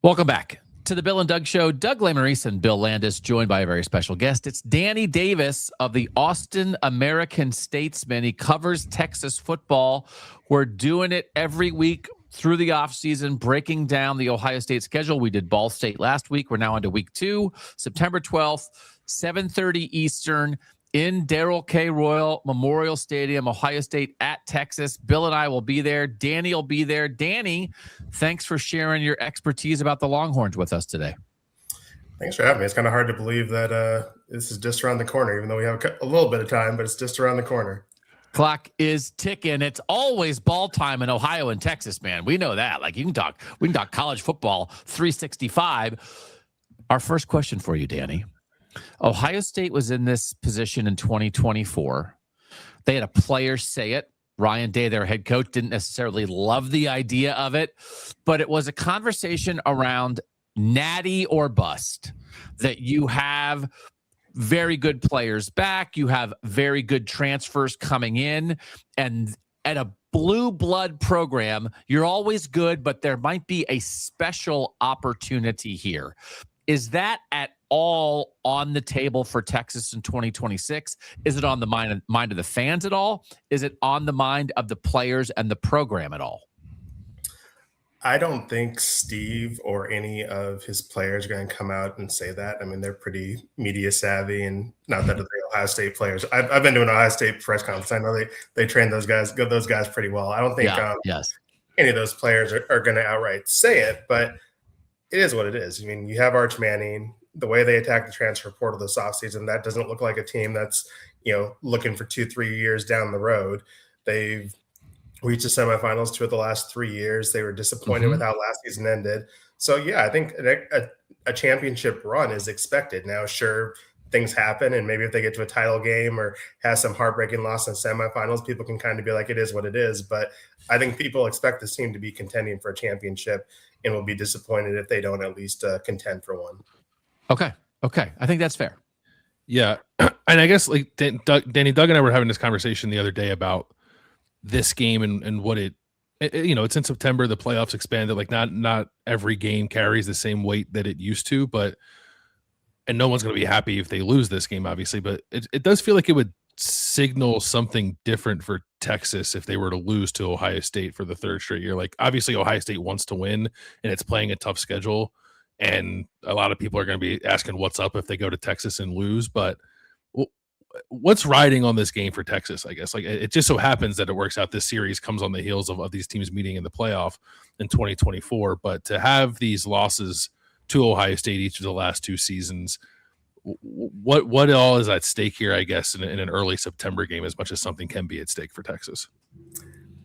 Welcome back to the Bill and Doug Show. Doug Lesmerises and Bill Landis, joined by a very special guest. It's Danny Davis of the Austin American-Statesman. He covers Texas football. We're doing it every week through the offseason, breaking down the Ohio State schedule. We did Ball State last week. We're now into week 2, September 12th, 7:30 Eastern. In Darrell K. Royal Memorial Stadium, Ohio State at Texas. Bill and I will be there. Danny will be there. Danny, thanks for sharing your expertise about the Longhorns with us today. Thanks for having me. It's kind of hard to believe that this is just around the corner, even though we have a little bit of time, but it's just around the corner. Clock is ticking. It's always ball time in Ohio and Texas, man. We know that. Like we can talk college football 365. Our first question for you, Danny. Ohio State was in this position in 2024. They had a player say it. Ryan Day, their head coach, didn't necessarily love the idea of it, but it was a conversation around natty or bust, that you have very good players back, you have very good transfers coming in, and at a blue blood program, you're always good, but there might be a special opportunity here. Is that at all on the table for Texas in 2026? Is it on the mind of the fans at all? Is it on the mind of the players and the program at all? I don't think Steve or any of his players are going to come out and say that. I mean, they're pretty media savvy, and not that they're Ohio State players. I've been to an Ohio State press conference. I know they train those guys pretty well. I don't think any of those players are going to outright say it, but it is what it is. I mean, you have Arch Manning. The way they attack the transfer portal this offseason, that doesn't look like a team that's, looking for 2-3 years down the road. They've reached the semifinals 2 of the last 3 years. They were disappointed with how last season ended. So, yeah, I think a championship run is expected. Now, sure, things happen, and maybe if they get to a title game or has some heartbreaking loss in semifinals, people can kind of be like, it is what it is. But I think people expect this team to be contending for a championship and will be disappointed if they don't at least contend for one. Okay. I think that's fair. Yeah. And I guess like Doug and I were having this conversation the other day about this game and what it's in September, the playoffs expanded. Like not every game carries the same weight that it used to, and no one's going to be happy if they lose this game, obviously, but it does feel like it would signal something different for Texas if they were to lose to Ohio State for the third straight year. Like obviously Ohio State wants to win and it's playing a tough schedule. And a lot of people are going to be asking what's up if they go to Texas and lose. But what's riding on this game for Texas, I guess? Like it just so happens that it works out. This series comes on the heels of these teams meeting in the playoff in 2024. But to have these losses to Ohio State each of the last 2 seasons, what all is at stake here, I guess, in an early September game, as much as something can be at stake for Texas?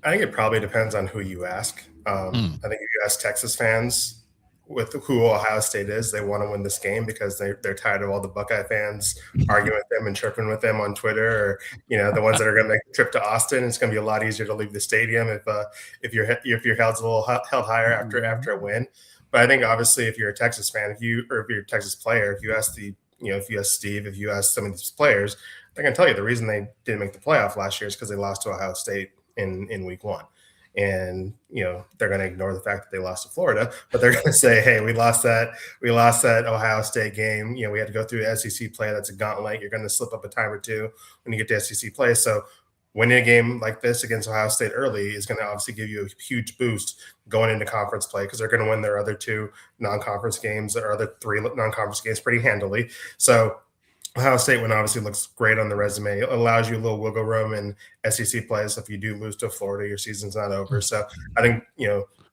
I think it probably depends on who you ask. I think if you ask Texas fans, with who Ohio State is, they want to win this game because they're tired of all the Buckeye fans arguing with them and chirping with them on Twitter, or the ones that are going to make the trip to Austin. It's going to be a lot easier to leave the stadium if your head's a little held higher after a win. But I think obviously if you're a Texas fan, if you're a Texas player, if you ask Steve, if you ask some of these players, they're going to tell you the reason they didn't make the playoff last year is because they lost to Ohio State in week 1. And, they're going to ignore the fact that they lost to Florida, but they're going to say, hey, we lost that Ohio State game. We had to go through SEC play. That's a gauntlet. You're going to slip up a time or two when you get to SEC play. So winning a game like this against Ohio State early is going to obviously give you a huge boost going into conference play, because they're going to win their other 2 non-conference games, or other 3 non-conference games pretty handily. So Ohio State win obviously looks great on the resume. It allows you a little wiggle room in SEC play. So if you do lose to Florida, your season's not over. So I think,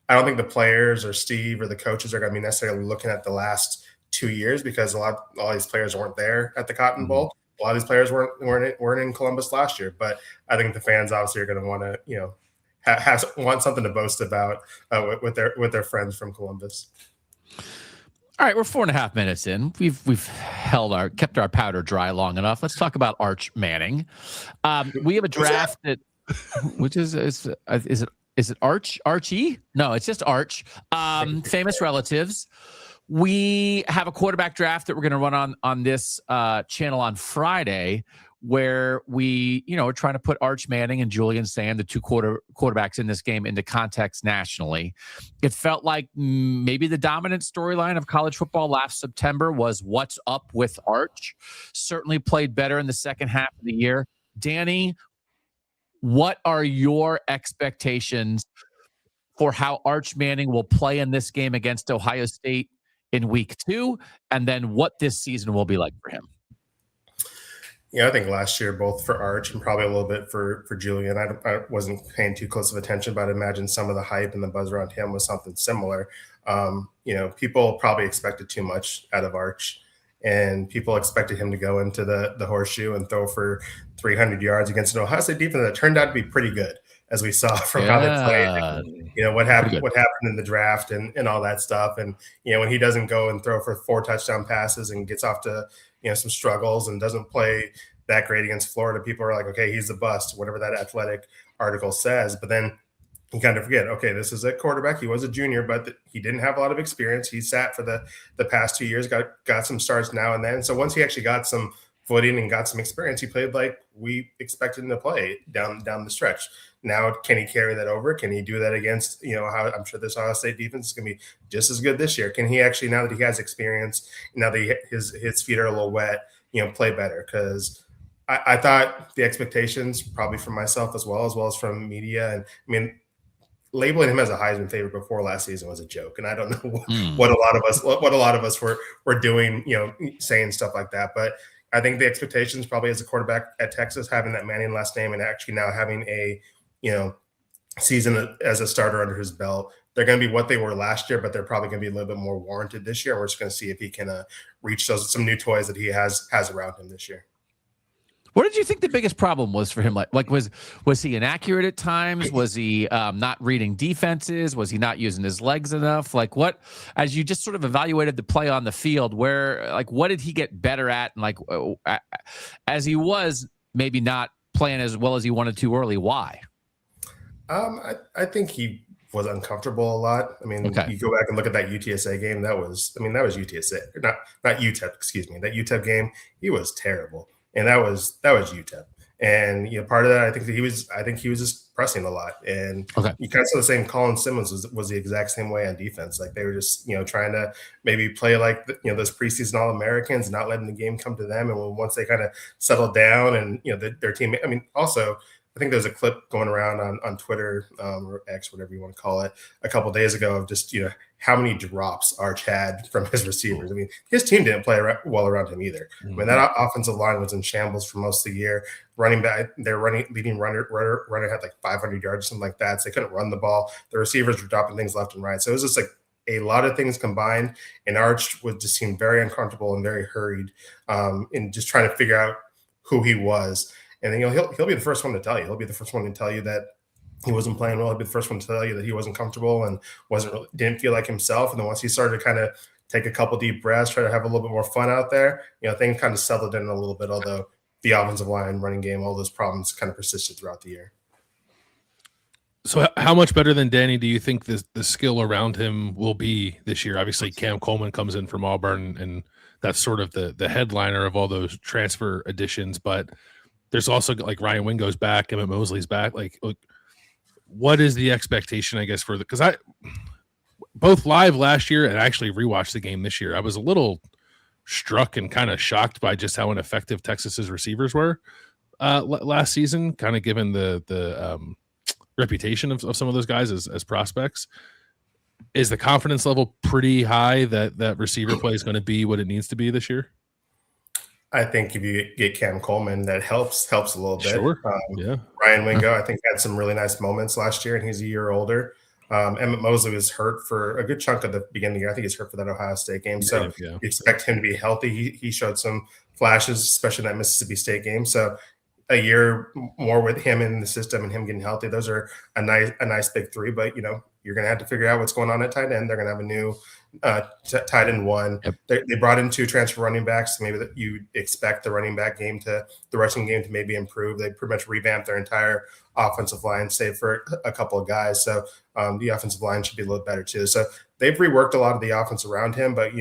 I don't think the players or Steve or the coaches are going to be necessarily looking at the last 2 years, because all these players weren't there at the Cotton Bowl. A lot of these players weren't in Columbus last year. But I think the fans obviously are going to want to, want something to boast about with their friends from Columbus. All right, we're 4.5 minutes in. We've kept our powder dry long enough. Let's talk about Arch Manning. We have a draft which is it Archie? No, it's just Arch. Famous relatives. We have a quarterback draft that we're going to run on this channel on Friday. where we, are trying to put Arch Manning and Julian Sand, the two quarterbacks in this game, into context nationally. It felt like maybe the dominant storyline of college football last September was what's up with Arch. Certainly played better in the second half of the year. Danny, what are your expectations for how Arch Manning will play in this game against Ohio State in week 2, and then what this season will be like for him? Yeah, I think last year, both for Arch and probably a little bit for Julian, I wasn't paying too close of attention, but I imagine some of the hype and the buzz around him was something similar. People probably expected too much out of Arch, and people expected him to go into the horseshoe and throw for 300 yards against an Ohio State defense that turned out to be pretty good, as we saw from how they played. What happened in the draft and all that stuff. And, when he doesn't go and throw for 4 touchdown passes and gets off to, some struggles and doesn't play that great against Florida, people are like, okay, he's a bust, whatever that athletic article says. But then you kind of forget, okay, this is a quarterback. He was a junior, but he didn't have a lot of experience. He sat for the past 2 years, got some starts now and then. So once he actually got some footing and got some experience, he played like we expected him to play down the stretch. Now, can he carry that over? Can he do that against, how I'm sure this Ohio State defense is going to be just as good this year? Can he actually, now that he has experience, now that his feet are a little wet, play better? Because I thought the expectations, probably from myself as well as from media, and I mean, labeling him as a Heisman favorite before last season was a joke, and I don't know what a lot of us were doing, saying stuff like that. But I think the expectations, probably as a quarterback at Texas, having that Manning last name and actually now having a season as a starter under his belt, they're going to be what they were last year, but they're probably going to be a little bit more warranted this year. We're just going to see if he can reach some new toys that he has around him this year. What did you think the biggest problem was for him? Like was he inaccurate at times? Was he not reading defenses? Was he not using his legs enough? Like, what, as you just sort of evaluated the play on the field, what did he get better at? And as he was maybe not playing as well as he wanted to early, why? I think he was uncomfortable a lot. I mean, You go back and look at that UTSA game. That was UTSA, not UTEP. Excuse me. That UTEP game, he was terrible, and that was UTEP. And part of that, I think he was just pressing a lot. And you kind of saw the same. Colin Simmons was the exact same way on defense. Like, they were just trying to maybe play like those preseason All-Americans, not letting the game come to them. And once they kind of settled down and their team. I mean, also, I think there's a clip going around on Twitter or X, whatever you want to call it, a couple of days ago of just how many drops Arch had from his receivers. I mean, his team didn't play well around him either. I mean, that offensive line was in shambles for most of the year. Running back, leading runner had like 500 yards or something like that. So they couldn't run the ball. The receivers were dropping things left and right. So it was just like a lot of things combined. And Arch just seemed very uncomfortable and very hurried in just trying to figure out who he was. And then he'll be the first one to tell you. He'll be the first one to tell you that he wasn't playing well. He'll be the first one to tell you that he wasn't comfortable and didn't feel like himself. And then once he started to kind of take a couple deep breaths, try to have a little bit more fun out there, things kind of settled in a little bit. Although the offensive line, running game, all those problems kind of persisted throughout the year. So how much better than Danny do you think the skill around him will be this year? Obviously, Cam Coleman comes in from Auburn, and that's sort of the headliner of all those transfer additions. But there's also like Ryan Wingo's back, Emmett Mosley's back. Like, what is the expectation, I guess, because I both live last year and actually rewatched the game this year. I was a little struck and kind of shocked by just how ineffective Texas's receivers were last season, kind of given the reputation of some of those guys as prospects. Is the confidence level pretty high that receiver play is going to be what it needs to be this year? I think if you get Cam Coleman, that helps a little bit. Sure. Yeah. Ryan Wingo, I think, had some really nice moments last year, and he's a year older. Emmett Mosley was hurt for a good chunk of the beginning of the year. I think he's hurt for that Ohio State game. So you expect him to be healthy. He showed some flashes, especially in that Mississippi State game. So a year more with him in the system and him getting healthy, those are a nice big three. But you're going to have to figure out what's going on at tight end. They're going to have a new tight end one. Yep. They brought in 2 transfer running backs. So maybe that you expect the rushing game to maybe improve. They pretty much revamped their entire offensive line, save for a couple of guys. So the offensive line should be a little better too. So they've reworked a lot of the offense around him. But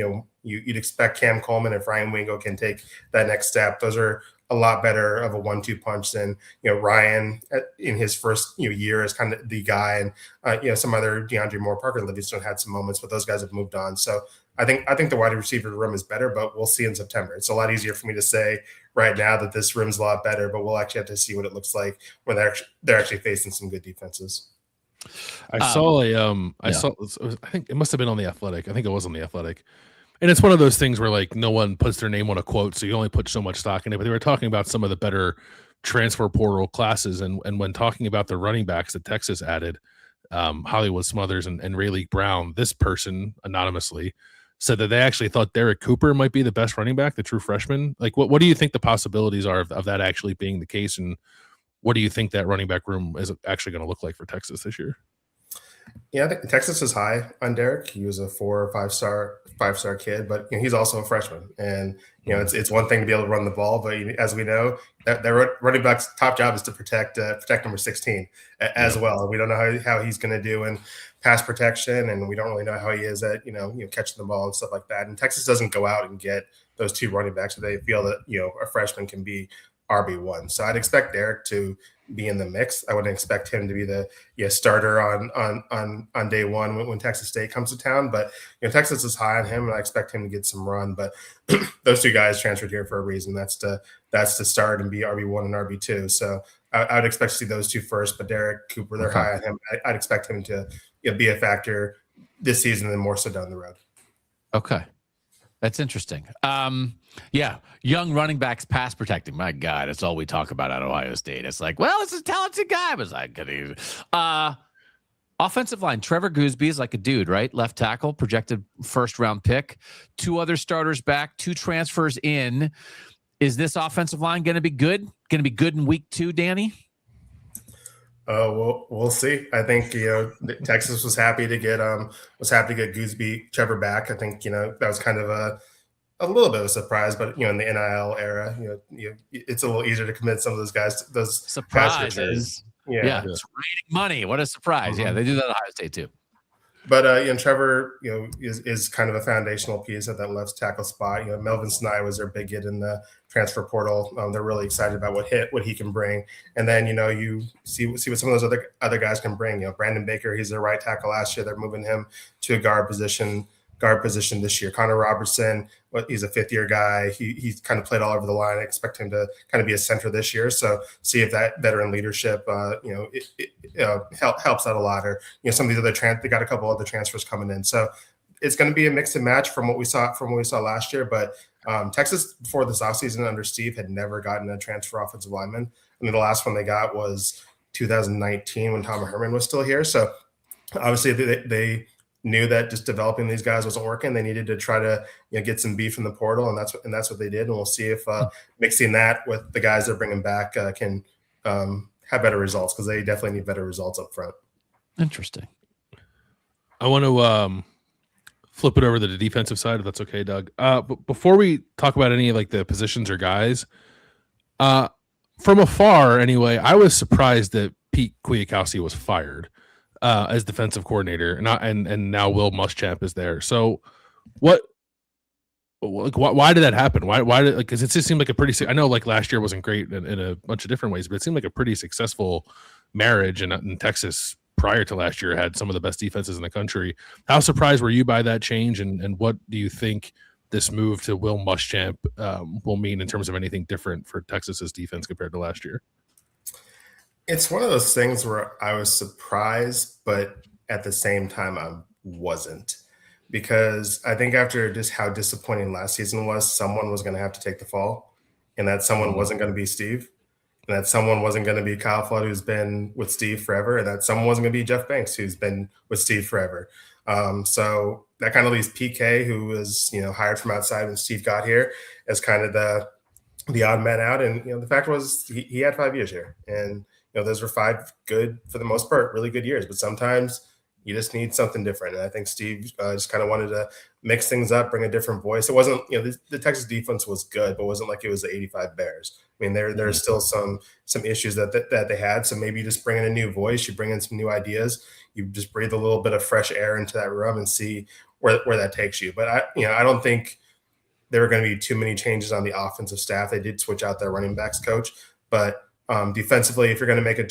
you'd expect Cam Coleman if Ryan Wingo can take that next step. Those are a lot better of a 1-2 punch than Ryan in his first year as kind of the guy, and some other DeAndre Moore, Parker Livingston had some moments, but those guys have moved on. So I think the wide receiver room is better, but we'll see in September. It's a lot easier for me to say right now that this room's a lot better, but we'll actually have to see what it looks like when they're actually facing some good defenses. I saw I think it must have been on The Athletic. I think it was on The Athletic. And it's one of those things where like no one puts their name on a quote, so you only put so much stock in it. But they were talking about some of the better transfer portal classes, and when talking about the running backs that Texas added, Hollywood Smothers and Rayleigh Brown, this person anonymously said that they actually thought Derek Cooper might be the best running back, the true freshman. Like, what do you think the possibilities are of that actually being the case, and what do you think that running back room is actually going to look like for Texas this year? Yeah, I think Texas is high on Derek. He was a 4 or 5-star kid, but he's also a freshman. And it's one thing to be able to run the ball, but as we know, that running back's top job is to protect number 16 as well. We don't know how he's going to do in pass protection, and we don't really know how he is at catching the ball and stuff like that. And Texas doesn't go out and get those two running backs, so they feel that a freshman can be RB1. So I'd expect Derek to be in the mix. I wouldn't expect him to be the starter on day one when Texas State comes to town. But Texas is high on him, and I expect him to get some run. But those two guys transferred here for a reason. That's to start and be RB1 and RB2. So I would expect to see those two first. But Derek Cooper, they're high on him. I'd expect him to be a factor this season and more so down the road. Okay. That's interesting. Young running backs pass protecting. My God, that's all we talk about at Ohio State. It's like, well, it's a talented guy. But it's like, offensive line. Trevor Gooseby is like a dude, right? Left tackle, projected first-round pick. 2 other starters back, 2 transfers in. Is this offensive line going to be good? Going to be good in week 2, Danny? We'll see. I think Texas was happy to get Gooseby, Trevor back. I think that was kind of a little bit of a surprise, but in the NIL era, it's a little easier to commit some of those guys. Those surprises, it's raining money. What a surprise! Mm-hmm. Yeah, they do that at Ohio State too. But Trevor, is kind of a foundational piece at that left tackle spot. Melvin Snide was their big hit in the transfer portal. They're really excited about what he can bring. And then you see what some of those other guys can bring. Brandon Baker, he's their right tackle last year. They're moving him to a guard position this year. Connor Robertson, he's a 5th-year guy. He's kind of played all over the line. I expect him to kind of be a center this year. So see if that veteran leadership, helps out a lot. Or some of these other they got a couple other transfers coming in. So it's going to be a mix and match from what we saw last year. But Texas before this offseason under Steve had never gotten a transfer offensive lineman. I mean, the last one they got was 2019 when Tom Herman was still here. So obviously they knew that just developing these guys wasn't working. They needed to try to get some beef in the portal, and that's what they did. And we'll see if mixing that with the guys they're bringing back can have better results, because they definitely need better results up front. Interesting. I want to flip it over to the defensive side, if that's okay, Doug. But before we talk about any like the positions or guys, from afar anyway, I was surprised that Pete Kwiatkowski was fired as defensive coordinator, and now Will Muschamp is there. So why did that happen? Why did, because it just seemed like a pretty, I know like last year wasn't great in a bunch of different ways, but it seemed like a pretty successful marriage, and Texas prior to last year had some of the best defenses in the country. How surprised were you by that change, and what do you think this move to Will Muschamp will mean in terms of anything different for Texas's defense compared to last year? It's one of those things where I was surprised, but at the same time I wasn't, because I think after just how disappointing last season was, someone was going to have to take the fall, and that someone wasn't going to be Steve, and that someone wasn't going to be Kyle Flood, who's been with Steve forever, and that someone wasn't going to be Jeff Banks, who's been with Steve forever. So that kind of leaves PK, who was hired from outside when Steve got here, as kind of the odd man out. And the fact was he had 5 years here, and those were 5 good, for the most part, really good years. But sometimes you just need something different. And I think Steve just kind of wanted to mix things up, bring a different voice. It wasn't, the Texas defense was good, but it wasn't like it was the 85 Bears. I mean, there's still some issues that they had. So maybe you just bring in a new voice, you bring in some new ideas, you just breathe a little bit of fresh air into that room and see where that takes you. But I don't think there are going to be too many changes on the offensive staff. They did switch out their running backs coach, but defensively, if you're going to make a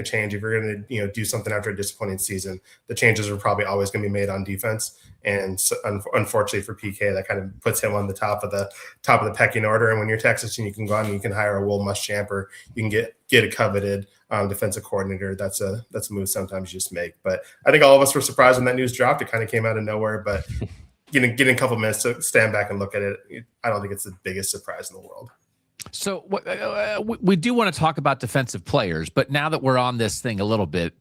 change, if you're going to do something after a disappointing season, the changes are probably always going to be made on defense. And so, unfortunately for PK, that kind of puts him on the top of the pecking order. And when you're Texas and you can go out and you can hire a Will Muschamp, or you can get a coveted defensive coordinator, that's a move sometimes you just make. But I think all of us were surprised when that news dropped. It kind of came out of nowhere, but getting a couple minutes to stand back and look at it, I don't think it's the biggest surprise in the world. So we do want to talk about defensive players, but now that we're on this thing a little bit,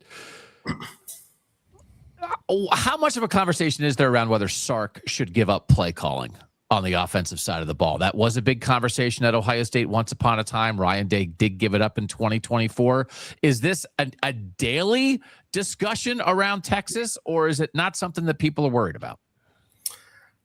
how much of a conversation is there around whether Sark should give up play calling on the offensive side of the ball? That was a big conversation at Ohio State once upon a time. Ryan Day did give it up in 2024. Is this a daily discussion around Texas, or is it not something that people are worried about?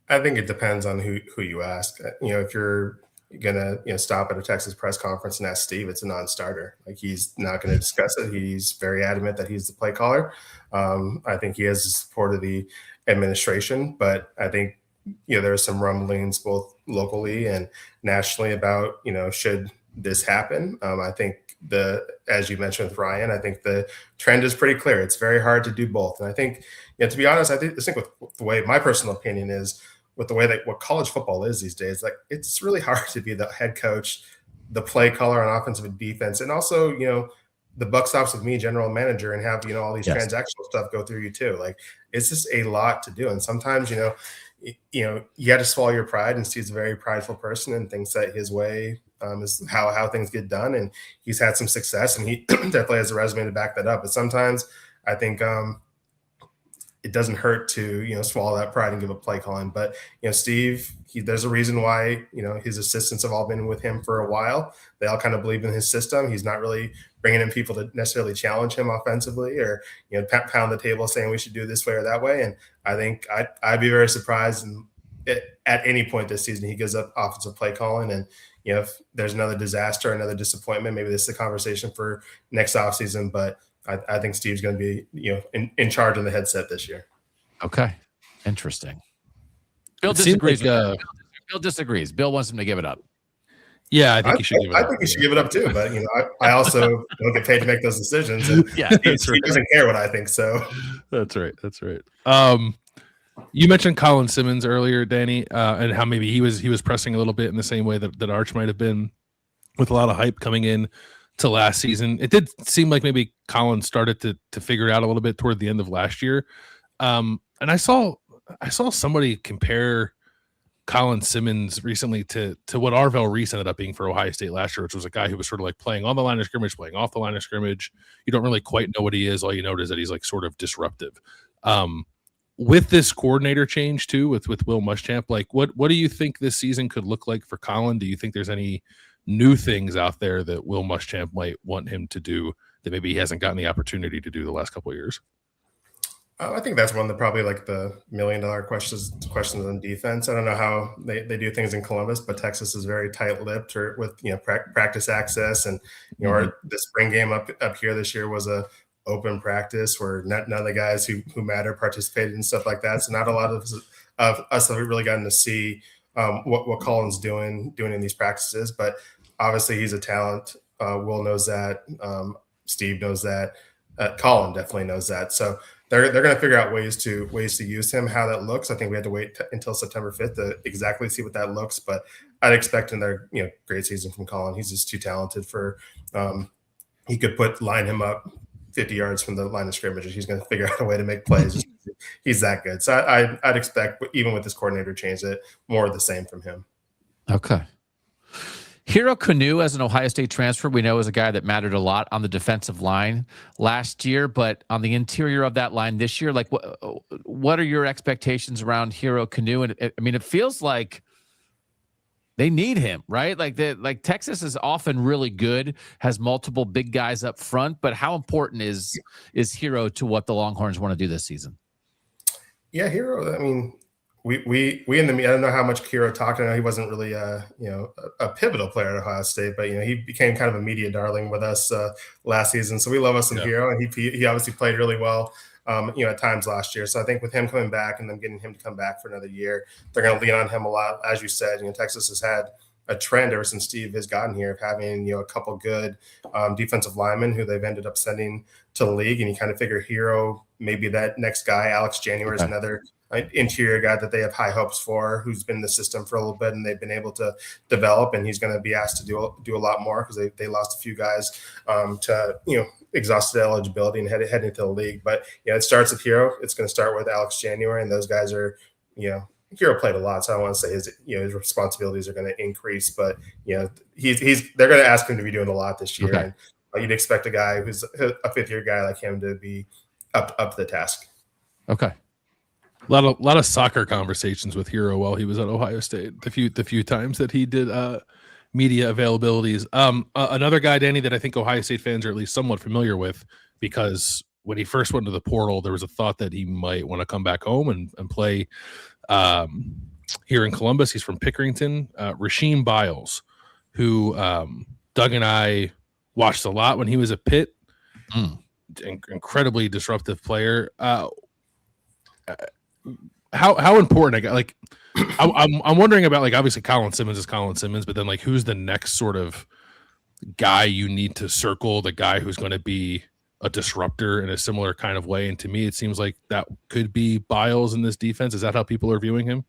I think it depends on who you ask. If you're gonna stop at a Texas press conference and ask Steve, it's a non-starter. Like, he's not going to discuss it. He's very adamant that he's the play caller. I think he has the support of the administration, but I think there are some rumblings both locally and nationally about should this happen. I think as you mentioned with Ryan, I think the trend is pretty clear. It's very hard to do both, and I think to be honest, I think with the way my personal opinion is, with the way that what college football is these days, like, it's really hard to be the head coach, the play caller on offensive and defense, and also, the buck stops with me, general manager, and have, all these transactional stuff go through you too. Like, it's just a lot to do. And sometimes, you got to swallow your pride, and Steve's a very prideful person and thinks that his way is how things get done. And he's had some success, and he definitely has a resume to back that up. But sometimes I think, it doesn't hurt to, swallow that pride and give up play calling. But, Steve, there's a reason why, his assistants have all been with him for a while. They all kind of believe in his system. He's not really bringing in people to necessarily challenge him offensively, or, pound the table saying we should do this way or that way. And I think I'd be very surprised at any point this season he gives up offensive play calling. And, if there's another disaster, another disappointment, maybe this is a conversation for next offseason. But I think Steve's going to be, in charge on the headset this year. Okay, interesting. Bill disagrees. Bill disagrees. Bill wants him to give it up. Yeah, I think he should give it up. I think he should give it up too. But I also don't get paid to make those decisions. And yeah, he doesn't care what I think. So that's right. You mentioned Colin Simmons earlier, Danny, and how maybe he was pressing a little bit in the same way that Arch might have been, with a lot of hype coming in to last season. It did seem like maybe Colin started to figure it out a little bit toward the end of last year. And I saw somebody compare Colin Simmons recently to what Arvell Reese ended up being for Ohio State last year, which was a guy who was sort of like playing on the line of scrimmage, playing off the line of scrimmage. You don't really quite know what he is. All you know is that he's like sort of disruptive. With this coordinator change too, with Will Muschamp, like what do you think this season could look like for Colin? Do you think there's any new things out there that Will Muschamp might want him to do that maybe he hasn't gotten the opportunity to do the last couple of years? I think that's one of probably like the $1 million questions on defense. I don't know how they do things in Columbus, but Texas is very tight-lipped with practice access, and the spring game up here this year was a open practice where none of the guys who matter participated and stuff like that. So not a lot of us have really gotten to see what Colin's doing in these practices. But obviously he's a talent. Will knows that. Steve knows that. Colin definitely knows that. So they're going to figure out ways to use him. How that looks, I think we have to wait until September 5th to exactly see what that looks. But I'd expect another great season from Colin. He's just too talented for. He could line him up 50 yards from the line of scrimmage. He's going to figure out a way to make plays. He's that good. So I'd expect, even with this coordinator change, that more of the same from him. Okay. Hero Kanu, as an Ohio State transfer, we know is a guy that mattered a lot on the defensive line last year, but on the interior of that line this year, like what are your expectations around Hero Kanu? And it feels like they need him, right? Like Texas is often really good, has multiple big guys up front, but how important is Hero to what the Longhorns want to do this season? Yeah, Hero. I mean, we in the, I don't know how much Hero talked. I know he wasn't really a pivotal player at Ohio State, but he became kind of a media darling with us last season. So we love us some Hero, and he obviously played really well at times last year. So I think with him coming back and then getting him to come back for another year, they're going to lean on him a lot. As you said, Texas has had a trend ever since Steve has gotten here of having, a couple good defensive linemen who they've ended up sending to the league. And you kind of figure Hero, maybe that next guy, Alex January is another interior guy that they have high hopes for, who's been in the system for a little bit and they've been able to develop, and he's going to be asked to do a lot more because they lost a few guys to exhausted eligibility and heading into the league. But it starts with Hero. It's going to start with Alex January, and those guys are Hero played a lot, so I don't want to say his responsibilities are going to increase, but they're going to ask him to be doing a lot this year, and you'd expect a guy who's a fifth-year guy like him to be up to the task. Okay. A lot of soccer conversations with Hero while he was at Ohio State. The few times that he did media availabilities. Another guy, Danny, that I think Ohio State fans are at least somewhat familiar with, because when he first went to the portal, there was a thought that he might want to come back home and play here in Columbus. He's from Pickerington. Rasheem Biles, who Doug and I watched a lot when he was at Pitt. Incredibly disruptive player. How important? I'm wondering about, obviously Colin Simmons is Colin Simmons, but then who's the next sort of guy you need to circle, the guy who's going to be a disruptor in a similar kind of way? And to me, it seems like that could be Biles in this defense. Is that how people are viewing him?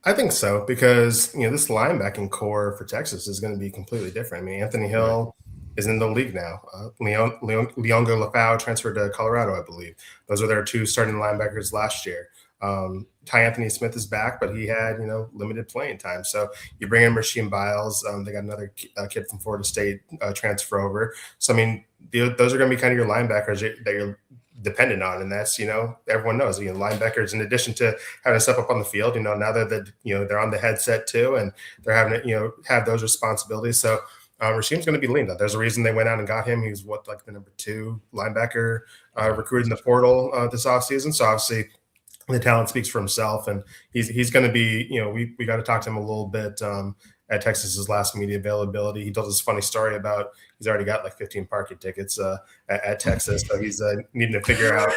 I think so, because this linebacking core for Texas is going to be completely different. I mean, Anthony Hill is in the league now. Leongo Lafau transferred to Colorado, I believe. Those were their two starting linebackers last year. Ty Anthony Smith is back, but he had limited playing time. So you bring in Rasheem Biles. They got another kid from Florida State transfer over. So I mean, those are going to be kind of your linebackers that you're dependent on, and that's everyone knows linebackers, in addition to having to step up on the field, now that they're on the headset too, and they're having to have those responsibilities. So Rasheem's going to be leaned on. There's a reason they went out and got him. He was the number 2 linebacker recruited in the portal this offseason. So obviously the talent speaks for himself, and he's going to be, we got to talk to him a little bit at Texas's last media availability. He told us a funny story about he's already got 15 parking tickets at Texas, so he's needing to figure out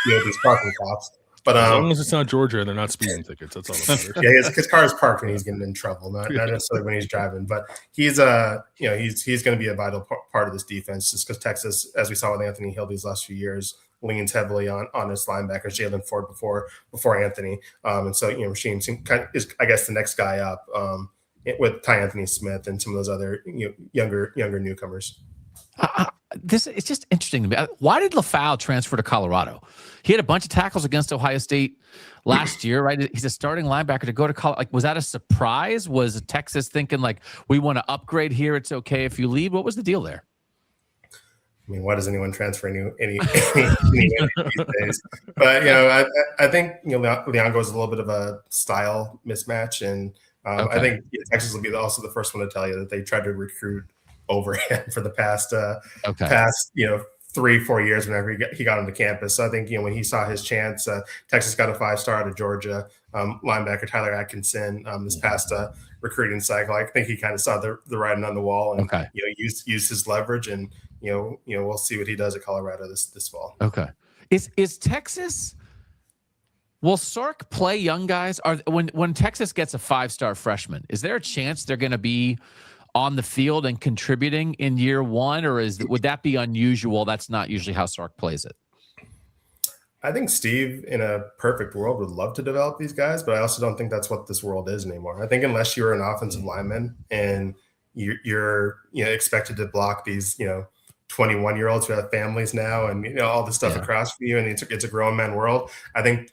these parking cops. But as long as it's not Georgia and they're not speeding tickets, that's all that matters. His car is parked when he's getting in trouble, not necessarily when he's driving. But he's he's going to be a vital part of this defense, just because Texas, as we saw with Anthony Hill these last few years, leans heavily on his linebackers, Jalen Ford before Anthony, and so Rasheem is, I guess, the next guy up with Ty Anthony Smith and some of those other younger newcomers. It's just interesting to me. Why did Lafau transfer to Colorado? He had a bunch of tackles against Ohio State last year, right? He's a starting linebacker to go to Colorado. Was that a surprise? Was Texas thinking we want to upgrade here? It's okay if you leave. What was the deal there? I mean, why does anyone transfer any these days? But I think Leongo is a little bit of a style mismatch, and I think Texas will be also the first one to tell you that they tried to recruit over him for the past 3-4 years whenever he got onto campus. So I think when he saw his chance, Texas got a 5-star out of Georgia linebacker Tyler Atkinson this past recruiting cycle. I think he kind of saw the writing on the wall and used his leverage, and we'll see what he does at Colorado this fall. Okay, is Texas? Will Sark play young guys? When Texas gets a 5-star freshman, is there a chance they're going to be on the field and contributing in year one, or would that be unusual? That's not usually how Sark plays it. I think Steve, in a perfect world, would love to develop these guys, but I also don't think that's what this world is anymore. I think unless you're an offensive lineman and you're expected to block these 21-year-olds who have families now and all this stuff across from you, and it's a grown man world. I think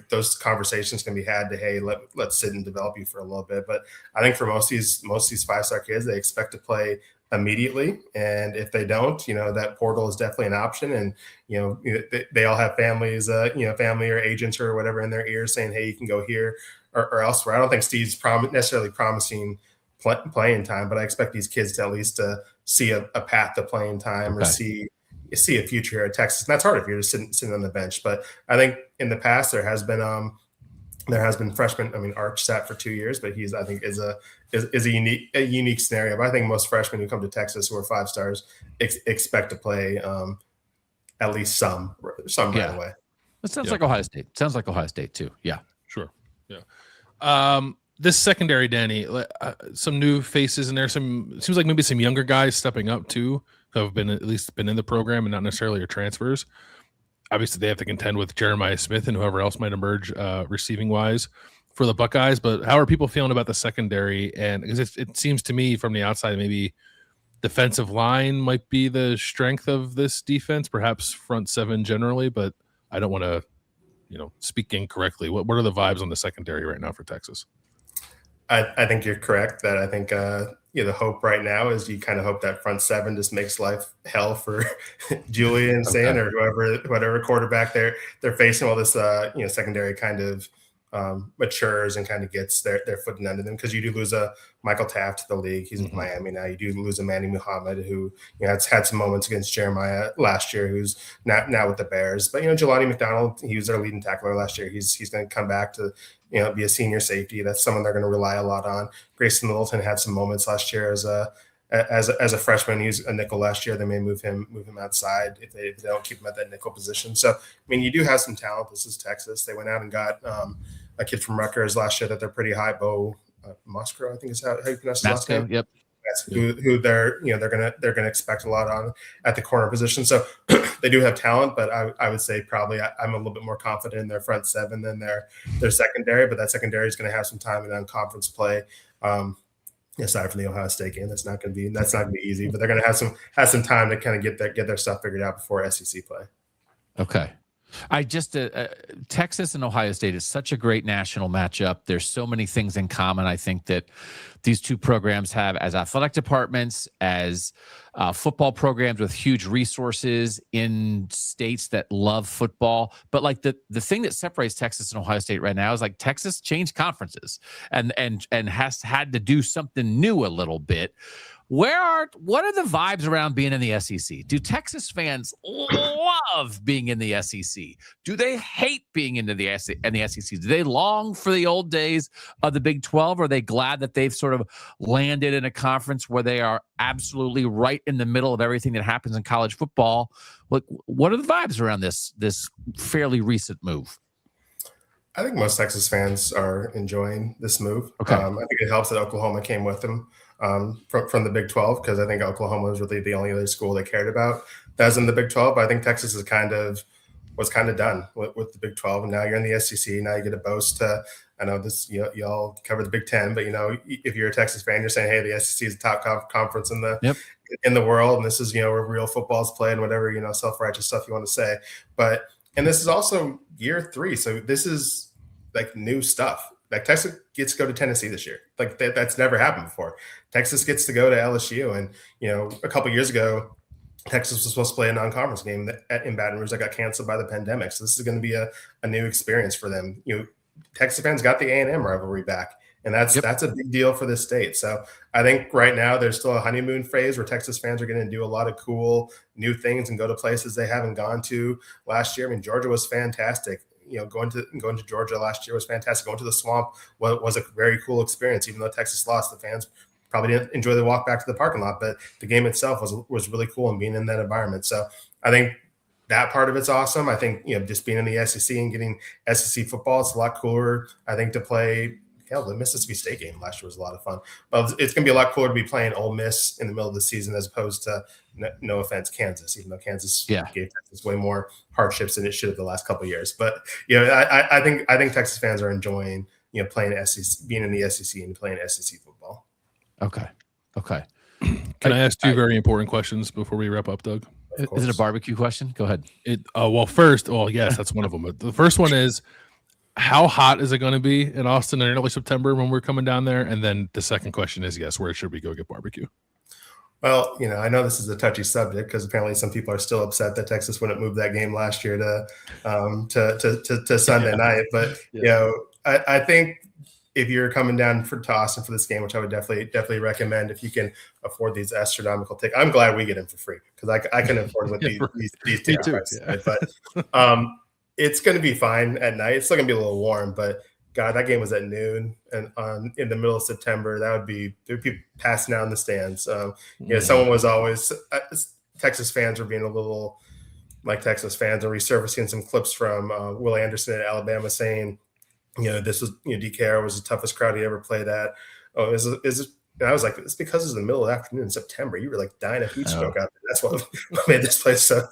those conversations can be had to, hey, let's sit and develop you for a little bit. But I think for most of these 5-star kids, they expect to play immediately, and if they don't, that portal is definitely an option. And they all have families, family or agents or whatever in their ears saying, hey, you can go here or elsewhere. I don't think Steve's necessarily promising playing time, but I expect these kids to at least see a path to playing time or see a future here at Texas. And that's hard if you're just sitting on the bench. But I think in the past there has been freshmen. I mean, Arch sat for 2 years, but I think is a unique scenario. But I think most freshmen who come to Texas who are 5 stars expect to play at least some right away. That sounds like Ohio State. Sounds like Ohio State too. Yeah. Sure. Yeah. This secondary, Danny, some new faces in there. Seems like maybe some younger guys stepping up too, who have been in the program and not necessarily your transfers. Obviously, they have to contend with Jeremiah Smith and whoever else might emerge receiving wise for the Buckeyes. But how are people feeling about the secondary? And because it seems to me from the outside, maybe defensive line might be the strength of this defense, perhaps front seven generally, but I don't want to, speak incorrectly. What are the vibes on the secondary right now for Texas? I think you're correct that I think the hope right now is you kind of hope that front seven just makes life hell for Julian Sand or whatever quarterback they're facing while this secondary kind of matures and kind of gets their foot under them, because you do lose a Michael Taft to the league. He's in Miami now. You do lose a Manny Muhammad, who has had some moments against Jeremiah last year, who's now with the Bears. But Jelani McDonald, he was their leading tackler last year. He's going to come back to be a senior safety. That's someone they're going to rely a lot on. Grayson Littleton had some moments last year as a freshman. He was a nickel last year. They may move him outside if they don't keep him at that nickel position. So you do have some talent. This is Texas. They went out and got a kid from Rutgers last year that they're pretty high. Bo Musgrove, I think is how you pronounce his last name. Yep. Who they're gonna expect a lot on at the corner position. So they do have talent, but I would say probably I'm a little bit more confident in their front seven than their secondary. But that secondary is going to have some time in non-conference play. Aside from the Ohio State game, that's not going to be easy. But they're going to have some time to kind of get their stuff figured out before SEC play. Okay. I just Texas and Ohio State is such a great national matchup. There's so many things in common. I think that these two programs have as athletic departments, as football programs with huge resources in states that love football. But like the thing that separates Texas and Ohio State right now is like Texas changed conferences and has had to do something new a little bit. What are the vibes around being in the SEC? Do Texas fans love being in the SEC? Do they hate being in the SEC? Do they long for the old days of the Big 12? Or are they glad that they've sort of landed in a conference where they are absolutely right in the middle of everything that happens in college football? What are the vibes around this fairly recent move? I think most Texas fans are enjoying this move. Okay. I think it helps that Oklahoma came with them from the Big 12, because I think Oklahoma was really the only other school they cared about that was in the Big 12. But I think Texas was kind of done with the Big 12, and now you're in the SEC. Now you get to boast. I know this, y'all cover the Big 10, but if you're a Texas fan, you're saying, hey, the SEC is the top conference in the world, and this is where real football's played, and whatever self-righteous stuff you want to say. And this is also year 3, so this is like new stuff. Like Texas gets to go to Tennessee this year. Like that's never happened before. Texas gets to go to LSU, and a couple years ago, Texas was supposed to play a non-conference game in Baton Rouge that got canceled by the pandemic. So this is going to be a new experience for them. Texas fans got the A&M rivalry back, and that's a big deal for this state. So I think right now there's still a honeymoon phase where Texas fans are going to do a lot of cool new things and go to places they haven't gone to last year. I mean, Georgia was fantastic. Going to Georgia last year was fantastic. Going to the Swamp was a very cool experience. Even though Texas lost, the fans probably didn't enjoy the walk back to the parking lot, but the game itself was really cool and being in that environment. So I think that part of it's awesome. I think just being in the SEC and getting SEC football, it's a lot cooler. I think to play. Hell, the Mississippi State game last year was a lot of fun. But it's going to be a lot cooler to be playing Ole Miss in the middle of the season as opposed to, no offense, Kansas, even though Kansas gave Texas way more hardships than it should have the last couple of years. But I think Texas fans are enjoying playing SEC, being in the SEC and playing SEC football. Okay. Can I ask 2 very important questions before we wrap up, Doug? Is it a barbecue question? Go ahead. Yes, that's one of them. The first one is, how hot is it going to be in Austin in early September when we're coming down there? And then the second question is, where should we go get barbecue? Well, I know this is a touchy subject because apparently some people are still upset that Texas wouldn't move that game last year to Sunday night. But I think if you're coming down to Austin for this game, which I would definitely recommend, if you can afford these astronomical tickets. I'm glad we get them for free because I can afford what these ticket prices. Yeah. But it's going to be fine at night. It's still going to be a little warm, but God, that game was at noon and in the middle of September. There would be passing out in the stands. Someone was always Texas fans were being a little like Texas fans are resurfacing some clips from Will Anderson at Alabama saying, this was, DKR was the toughest crowd he ever played at. Oh, and I was like, it's because it's the middle of the afternoon in September. You were like dying of heat stroke out there. That's what made this place so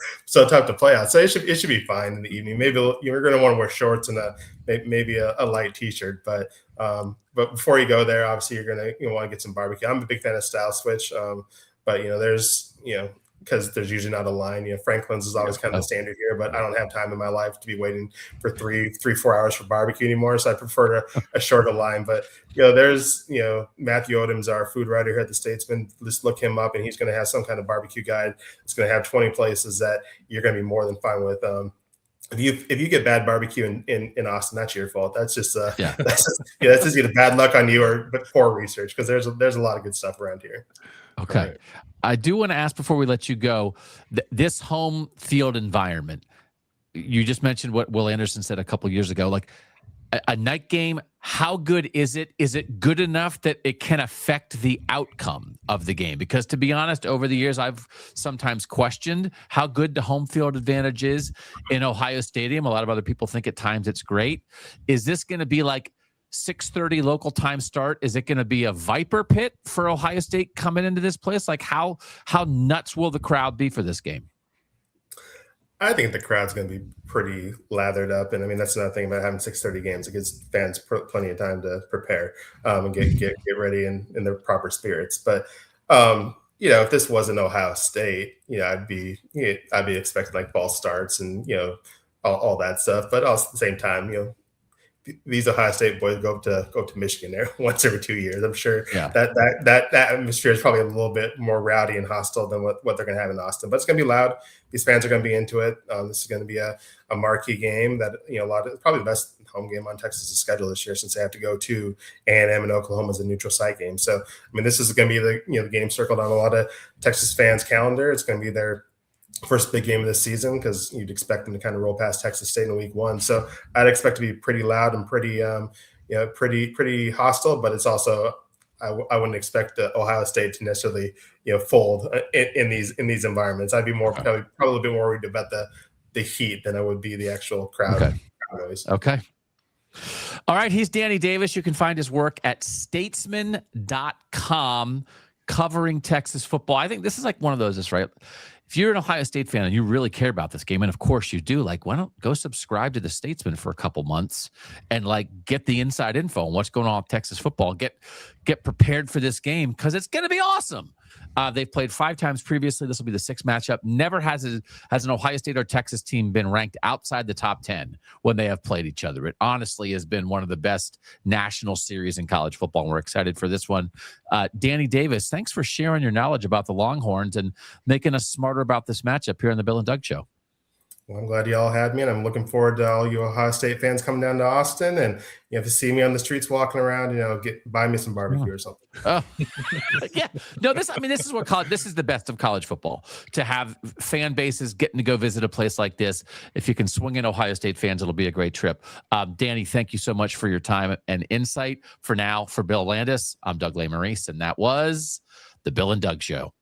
tough to play out. So it should be fine in the evening. Maybe you're going to want to wear shorts and maybe a light t-shirt. But before you go there, obviously you're going to want to get some barbecue. I'm a big fan of Style Switch, but there's because there's usually not a line. Franklin's is always kind of the standard here, but I don't have time in my life to be waiting for 4 hours for barbecue anymore. So I prefer a shorter line. But there's Matthew Odom's our food writer here at the Statesman. Just look him up, and he's going to have some kind of barbecue guide. It's going to have 20 places that you're going to be more than fine with. If you get bad barbecue in Austin, that's your fault. That's just that's just either bad luck on you but poor research, because there's a lot of good stuff around here. Okay. Right. I do want to ask before we let you go, this home field environment, you just mentioned what Will Anderson said a couple of years ago, like a night game, how good is it? Is it good enough that it can affect the outcome of the game? Because to be honest, over the years, I've sometimes questioned how good the home field advantage is in Ohio Stadium. A lot of other people think at times it's great. Is this going to be like 6:30 local time start? Is it going to be a Viper pit for Ohio State coming into this place? Like how nuts will the crowd be for this game? I think the crowd's going to be pretty lathered up, and I mean that's another thing about having 6:30 games. It gives fans plenty of time to prepare and get ready in their proper spirits. But if this wasn't Ohio State, I'd be expecting like false starts and all that stuff. But also at the same time, these Ohio State boys go to Michigan there once every 2 years. I'm sure that atmosphere is probably a little bit more rowdy and hostile than what they're going to have in Austin. But it's going to be loud. These fans are going to be into it. This is going to be a marquee game that probably the best home game on Texas' schedule this year, since they have to go to A&M and Oklahoma as a neutral site game. So I mean, this is going to be the game circled on a lot of Texas fans' calendar. It's going to be their first big game of this season, because you'd expect them to kind of roll past Texas State in week one. So I'd expect to be pretty loud and pretty hostile, but it's also, I wouldn't expect Ohio State to necessarily, fold in these environments. I'd be probably a bit more worried about the heat than I would be the actual crowd noise. Okay. All right. He's Danny Davis. You can find his work at statesman.com covering Texas football. I think this is like one of those, right? If you're an Ohio State fan and you really care about this game, and of course you do, like, why don't go subscribe to the Statesman for a couple months and like get the inside info on what's going on with Texas football. Get prepared for this game, because it's going to be awesome. They've played 5 times previously. This will be the 6th matchup. Never has an Ohio State or Texas team been ranked outside the top 10 when they have played each other. It honestly has been one of the best national series in college football, and we're excited for this one. Danny Davis, thanks for sharing your knowledge about the Longhorns and making us smarter about this matchup here on the Bill and Doug Show. Well, I'm glad you all had me, and I'm looking forward to all you Ohio State fans coming down to Austin, and you have to see me on the streets walking around, buy me some barbecue or something. Oh, yeah. No, this is what this is the best of college football, to have fan bases getting to go visit a place like this. If you can swing in Ohio State fans, it'll be a great trip. Danny, thank you so much for your time and insight. For now, for Bill Landis, I'm Doug Lesmerises, and that was the Bill and Doug Show.